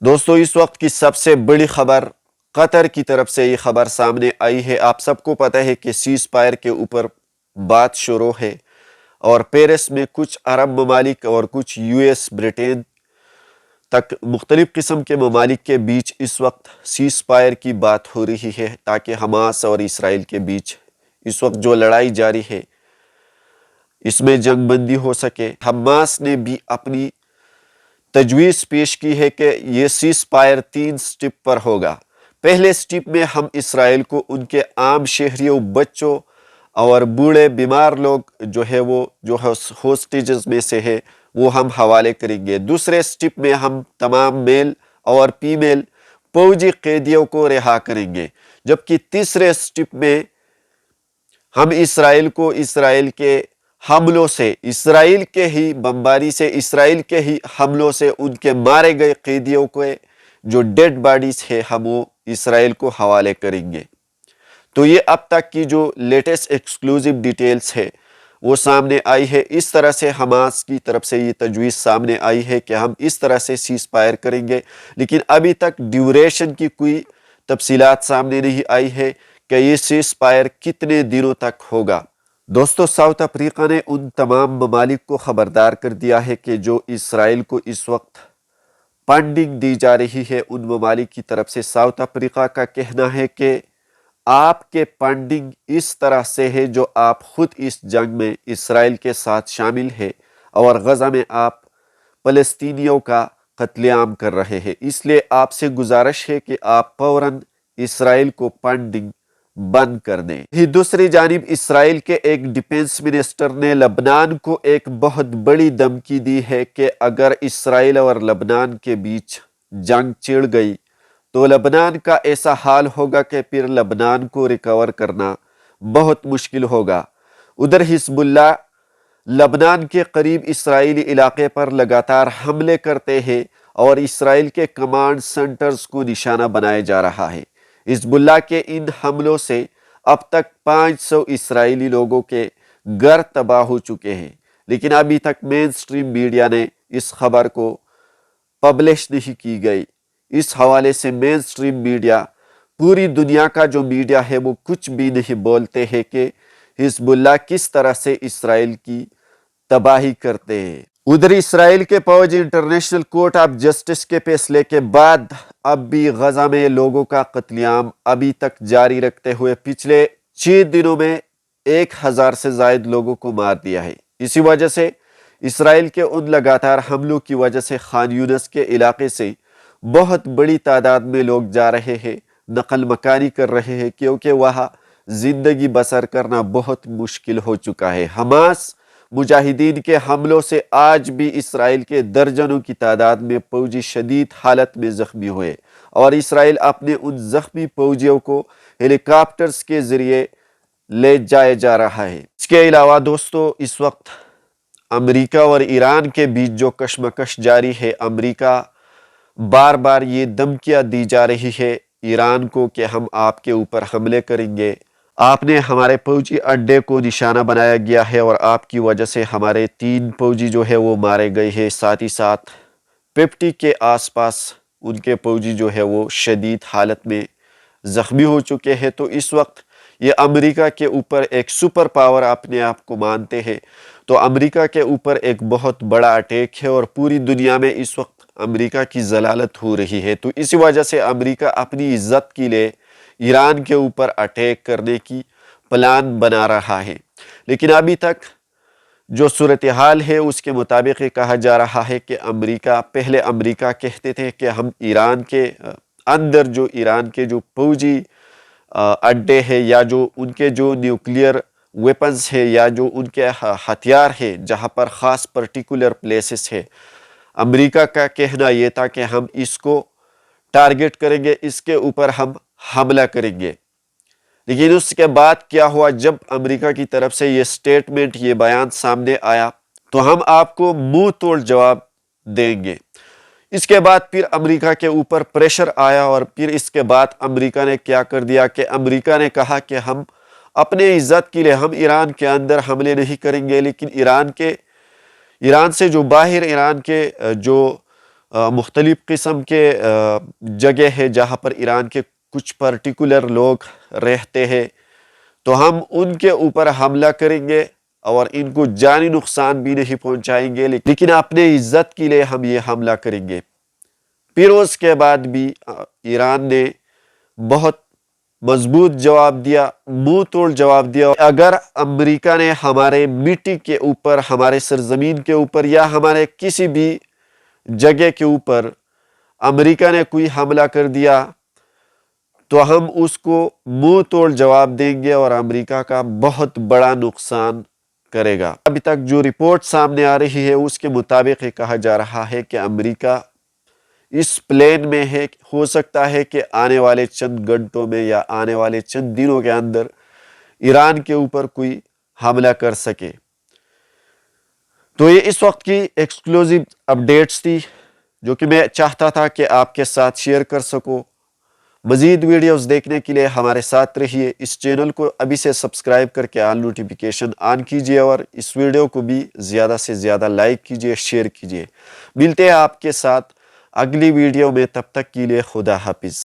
دوستو اس وقت کی سب سے بڑی خبر قطر کی طرف سے یہ خبر سامنے آئی ہے۔ آپ سب کو پتہ ہے کہ سیز فائر کے اوپر بات شروع ہے اور پیرس میں کچھ عرب ممالک اور کچھ یو ایس برٹین تک مختلف قسم کے ممالک کے بیچ اس وقت سیز فائر کی بات ہو رہی ہے تاکہ حماس اور اسرائیل کے بیچ اس وقت جو لڑائی جاری ہے اس میں جنگ بندی ہو سکے۔ حماس نے بھی اپنی تجویز پیش کی ہے کہ یہ سیز فائر 3 سٹیپ پر ہوگا۔ پہلے سٹیپ میں ہم اسرائیل کو ان کے عام شہریوں، بچوں اور بوڑھے بیمار لوگ جو ہوسٹیجز میں سے ہے وہ ہم حوالے کریں گے۔ دوسرے سٹیپ میں ہم تمام میل اور فیمیل فوجی قیدیوں کو رہا کریں گے، جبکہ تیسرے سٹیپ میں ہم اسرائیل کو اسرائیل کے حملوں سے، اسرائیل کے ہی بمباری سے، اسرائیل کے ہی حملوں سے ان کے مارے گئے قیدیوں کو جو ڈیڈ باڈیز ہے ہم وہ اسرائیل کو حوالے کریں گے۔ تو یہ اب تک کی جو لیٹسٹ ایکسکلوزیو ڈیٹیلز ہے وہ سامنے آئی ہے۔ اس طرح سے حماس کی طرف سے یہ تجویز سامنے آئی ہے کہ ہم اس طرح سے سیز فائر کریں گے، لیکن ابھی تک ڈیوریشن کی کوئی تفصیلات سامنے نہیں آئی ہے کہ یہ سیز فائر کتنے دنوں تک ہوگا۔ دوستو ساؤتھ افریقہ نے ان تمام ممالک کو خبردار کر دیا ہے کہ جو اسرائیل کو اس وقت فنڈنگ دی جا رہی ہے، ان ممالک کی طرف سے ساؤتھ افریقہ کا کہنا ہے کہ آپ کے فنڈنگ اس طرح سے ہے جو آپ خود اس جنگ میں اسرائیل کے ساتھ شامل ہے اور غزہ میں آپ فلسطینیوں کا قتل عام کر رہے ہیں، اس لیے آپ سے گزارش ہے کہ آپ فوراً اسرائیل کو فنڈنگ بند کر دیں۔ دوسری جانب اسرائیل کے ایک ڈیفنس منسٹر نے لبنان کو ایک بہت بڑی دھمکی دی ہے کہ اگر اسرائیل اور لبنان کے بیچ جنگ چھڑ گئی تو لبنان کا ایسا حال ہوگا کہ پھر لبنان کو ریکور کرنا بہت مشکل ہوگا۔ ادھر حزب اللہ لبنان کے قریب اسرائیلی علاقے پر لگاتار حملے کرتے ہیں اور اسرائیل کے کمانڈ سینٹرز کو نشانہ بنایا جا رہا ہے۔ حزب اللہ کے ان حملوں سے اب تک 500 اسرائیلی لوگوں کے گھر تباہ ہو چکے ہیں، لیکن ابھی تک مین سٹریم میڈیا نے اس خبر کو پبلش نہیں کی گئی۔ اس حوالے سے مین سٹریم میڈیا، پوری دنیا کا جو میڈیا ہے وہ کچھ بھی نہیں بولتے ہیں کہ حزب اللہ کس طرح سے اسرائیل کی تباہی کرتے ہیں۔ ادھر اسرائیل کے فوج انٹرنیشنل کورٹ آف جسٹس کے فیصلے کے بعد اب بھی غزہ میں لوگوں کا قتل عام ابھی تک جاری رکھتے ہوئے پچھلے 6 دنوں میں 1000 سے زائد لوگوں کو مار دیا ہے۔ اسی وجہ سے اسرائیل کے ان لگاتار حملوں کی وجہ سے خان یونس کے علاقے سے بہت بڑی تعداد میں لوگ جا رہے ہیں، نقل مکانی کر رہے ہیں، کیونکہ وہاں زندگی بسر کرنا بہت مشکل ہو چکا ہے۔ حماس مجاہدین کے حملوں سے آج بھی اسرائیل کے درجنوں کی تعداد میں فوجی شدید حالت میں زخمی ہوئے اور اسرائیل اپنے ان زخمی فوجیوں کو ہیلی کاپٹرز کے ذریعے لے جایا جا رہا ہے۔ اس کے علاوہ دوستو اس وقت امریکہ اور ایران کے بیچ جو کشمکش جاری ہے، امریکہ بار بار یہ دھمکیاں دی جا رہی ہے ایران کو کہ ہم آپ کے اوپر حملے کریں گے، آپ نے ہمارے فوجی اڈے کو نشانہ بنایا گیا ہے اور آپ کی وجہ سے ہمارے 3 فوجی جو ہے وہ مارے گئے ہیں، ساتھ ہی ساتھ 50 کے آس پاس ان کے فوجی جو ہے وہ شدید حالت میں زخمی ہو چکے ہیں۔ تو اس وقت یہ امریکہ کے اوپر ایک سپر پاور اپنے آپ کو مانتے ہیں، تو امریکہ کے اوپر ایک بہت بڑا اٹیک ہے اور پوری دنیا میں اس وقت امریکہ کی ضلالت ہو رہی ہے۔ تو اسی وجہ سے امریکہ اپنی عزت کے لیے ایران کے اوپر اٹیک کرنے کی پلان بنا رہا ہے، لیکن ابھی تک جو صورتحال ہے اس کے مطابق یہ کہا جا رہا ہے کہ پہلے امریکہ کہتے تھے کہ ہم ایران کے اندر جو ایران کے جو فوجی اڈے ہیں یا جو ان کے جو نیوکلیئر ویپنز ہے یا جو ان کے ہتھیار ہے جہاں پر خاص پرٹیکولر پلیسز ہے، امریکہ کا کہنا یہ تھا کہ ہم اس کو ٹارگٹ کریں گے، اس کے اوپر ہم حملہ کریں گے۔ لیکن اس کے بعد کیا ہوا، جب امریکہ کی طرف سے یہ سٹیٹمنٹ، یہ بیان سامنے آیا تو ہم آپ کو منہ توڑ جواب دیں گے۔ اس کے بعد پھر امریکہ کے اوپر پریشر آیا اور پھر اس کے بعد امریکہ نے کیا کر دیا کہ امریکہ نے کہا کہ ہم اپنے عزت کے لیے ہم ایران کے اندر حملے نہیں کریں گے، لیکن ایران سے جو باہر ایران کے جو مختلف قسم کے جگہ ہے جہاں پر ایران کے کچھ پرٹیکولر لوگ رہتے ہیں، تو ہم ان کے اوپر حملہ کریں گے اور ان کو جانی نقصان بھی نہیں پہنچائیں گے، لیکن اپنے عزت کے لیے ہم یہ حملہ کریں گے۔ پھر اس کے بعد بھی ایران نے بہت مضبوط جواب دیا، منہ توڑ جواب دیا۔ اگر امریکہ نے ہمارے مٹی کے اوپر، ہمارے سرزمین کے اوپر یا ہمارے کسی بھی جگہ کے اوپر امریکہ نے کوئی حملہ کر دیا تو ہم اس کو منہ توڑ جواب دیں گے اور امریکہ کا بہت بڑا نقصان کرے گا۔ ابھی تک جو رپورٹ سامنے آ رہی ہے اس کے مطابق یہ کہا جا رہا ہے کہ امریکہ اس پلین میں ہے، ہو سکتا ہے کہ آنے والے چند گھنٹوں میں یا آنے والے چند دنوں کے اندر ایران کے اوپر کوئی حملہ کر سکے۔ تو یہ اس وقت کی ایکسکلوزیو اپڈیٹس تھی جو کہ میں چاہتا تھا کہ آپ کے ساتھ شیئر کر سکوں۔ مزید ویڈیوز دیکھنے کے لیے ہمارے ساتھ رہیے۔ اس چینل کو ابھی سے سبسکرائب کر کے آل نوٹیفیکیشن آن کیجیے اور اس ویڈیو کو بھی زیادہ سے زیادہ لائک کیجیے، شیئر کیجیے۔ ملتے ہیں آپ کے ساتھ اگلی ویڈیو میں، تب تک کے لیے خدا حافظ۔